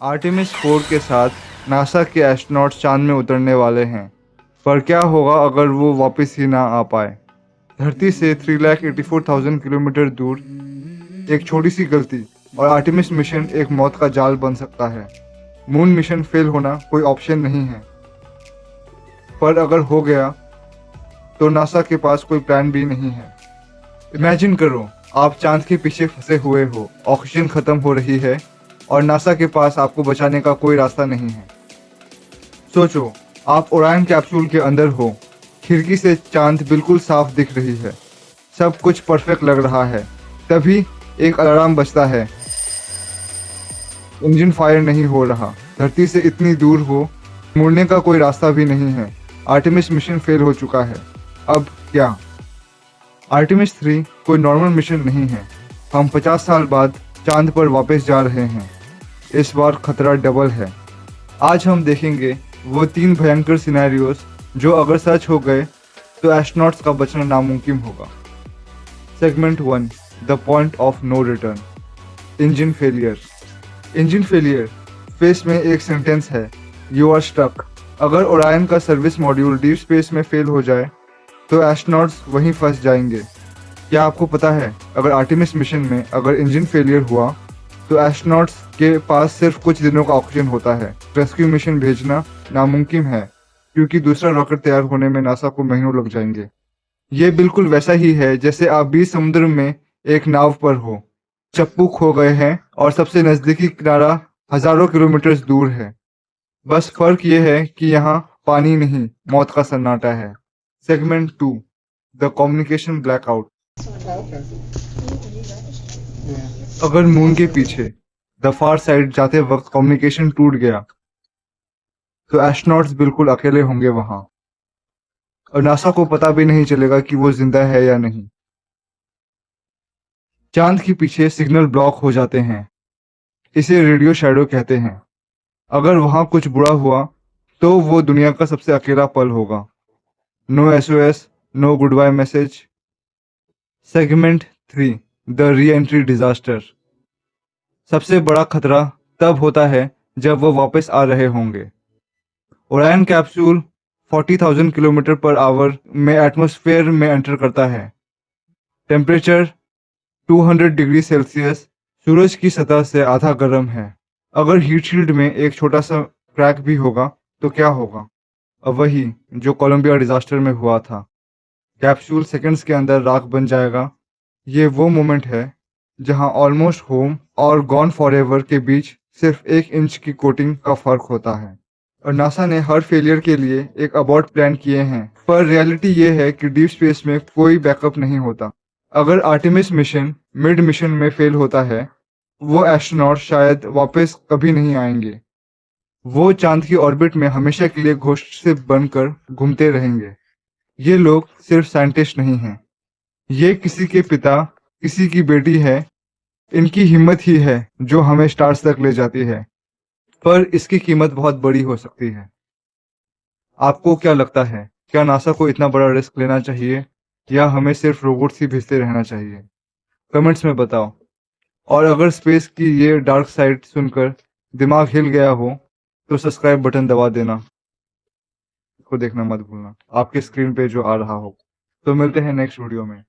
Artemis 4 के साथ NASA के एस्ट्रोनॉट्स चांद में उतरने वाले हैं। पर क्या होगा अगर वो वापस ही ना आ पाए? धरती से 3,84,000 किलोमीटर दूर एक छोटी सी गलती और आर्टेमिस मिशन एक मौत का जाल बन सकता है। मून मिशन फेल होना कोई ऑप्शन नहीं है, पर अगर हो गया तो नासा के पास कोई प्लान भी नहीं है। इमेजिन करो, आप चांद के पीछे फंसे हुए हो, ऑक्सीजन खत्म हो रही है और नासा के पास आपको बचाने का कोई रास्ता नहीं है। सोचो, आप ओरायन कैप्सूल के अंदर हो, खिड़की से चांद बिल्कुल साफ दिख रही है, सब कुछ परफेक्ट लग रहा है। तभी एक अलार्म बजता है, इंजन फायर नहीं हो रहा, धरती से इतनी दूर हो, मुड़ने का कोई रास्ता भी नहीं है। आर्टेमिस मिशन फेल हो चुका है। अब क्या? आर्टेमिस 3 कोई नॉर्मल मिशन नहीं है। हम 50 साल बाद चांद पर वापस जा रहे हैं। इस बार खतरा डबल है। आज हम देखेंगे वो 3 भयंकर सिनेरियोज जो अगर सच हो गए तो एस्ट्रोनॉट्स का बचना नामुमकिन होगा। Segment 1, the point of no return. Engine failure. Engine failure space में एक सेंटेंस है, यू आर स्टक। अगर ओरायन का सर्विस मॉड्यूल डीप स्पेस में फेल हो जाए तो एस्ट्रोनॉट्स वहीं फंस जाएंगे। क्या आपको पता है, अगर आर्टेमिस मिशन में अगर इंजन फेलियर हुआ तो एस्ट्रोनॉट्स के पास सिर्फ कुछ दिनों का ऑक्सीजन होता है। रेस्क्यू मिशन भेजना नामुमकिन है क्योंकि दूसरा रॉकेट तैयार होने में नासा को महीनों लग जाएंगे। ये बिल्कुल वैसा ही है जैसे आप बीच समुद्र में एक नाव पर हो, चप्पू खो गए हैं और सबसे नजदीकी किनारा हजारों किलोमीटर दूर है। बस फर्क ये है कि यहाँ पानी नहीं, मौत का सन्नाटा है। Segment 2, the communication blackout. अगर मून के पीछे द फार साइड जाते वक्त कम्युनिकेशन टूट गया तो एस्ट्रोनॉट्स बिल्कुल अकेले होंगे वहां, और नासा को पता भी नहीं चलेगा कि वो जिंदा है या नहीं। चांद के पीछे सिग्नल ब्लॉक हो जाते हैं, इसे रेडियो शैडो कहते हैं। अगर वहां कुछ बुरा हुआ तो वो दुनिया का सबसे अकेला पल होगा। No SOS, no goodbye message. Segment 3, the reentry disaster. सबसे बड़ा खतरा तब होता है जब वो वापस आ रहे होंगे। Orion capsule 40,000 kilometre per hour में एटमॉस्फेयर में एंटर करता है। टेम्परेचर 200 डिग्री सेल्सियस, सूरज की सतह से आधा गर्म है। अगर हीट शील्ड में एक छोटा सा क्रैक भी होगा तो क्या होगा? अब वही जो कोलंबिया डिजास्टर में हुआ था, कैप्सूल सेकंड्स के अंदर राख बन जाएगा। ये वो मोमेंट है जहां ऑलमोस्ट होम और गॉन फॉरएवर के बीच सिर्फ 1 इंच की कोटिंग का फर्क होता है। और नासा ने हर फेलियर के लिए एक अबॉर्ट प्लान किए हैं, पर रियलिटी ये है कि डीप स्पेस में कोई बैकअप नहीं होता। अगर आर्टेमिस मिशन मिड मिशन में फेल होता है, वो एस्ट्रोनॉट शायद वापस कभी नहीं आएंगे। वो चांद की ऑर्बिट में हमेशा के लिए घोस्ट से बनकर घूमते रहेंगे। ये लोग सिर्फ साइंटिस्ट नहीं हैं, ये किसी के पिता, किसी की बेटी है। इनकी हिम्मत ही है जो हमें स्टार्स तक ले जाती है, पर इसकी कीमत बहुत बड़ी हो सकती है। आपको क्या लगता है, क्या नासा को इतना बड़ा रिस्क लेना चाहिए या हमें सिर्फ रोबोट्स ही भेजते रहना चाहिए? कमेंट्स में बताओ। और अगर स्पेस की ये डार्क साइड सुनकर दिमाग हिल गया हो तो सब्सक्राइब बटन दबा देना। को देखना मत भूलना, आपके स्क्रीन पे जो आ रहा हो। तो मिलते हैं नेक्स्ट वीडियो में।